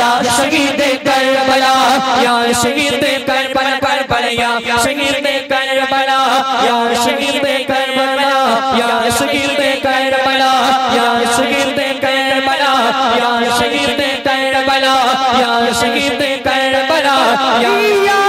या शहीदे करबला या शहीदे करबला करबला या शहीदे करबला या शहीदे करबला या शहीदे करबला या शहीदे करबला या शहीदे करबला या शहीदे करबला या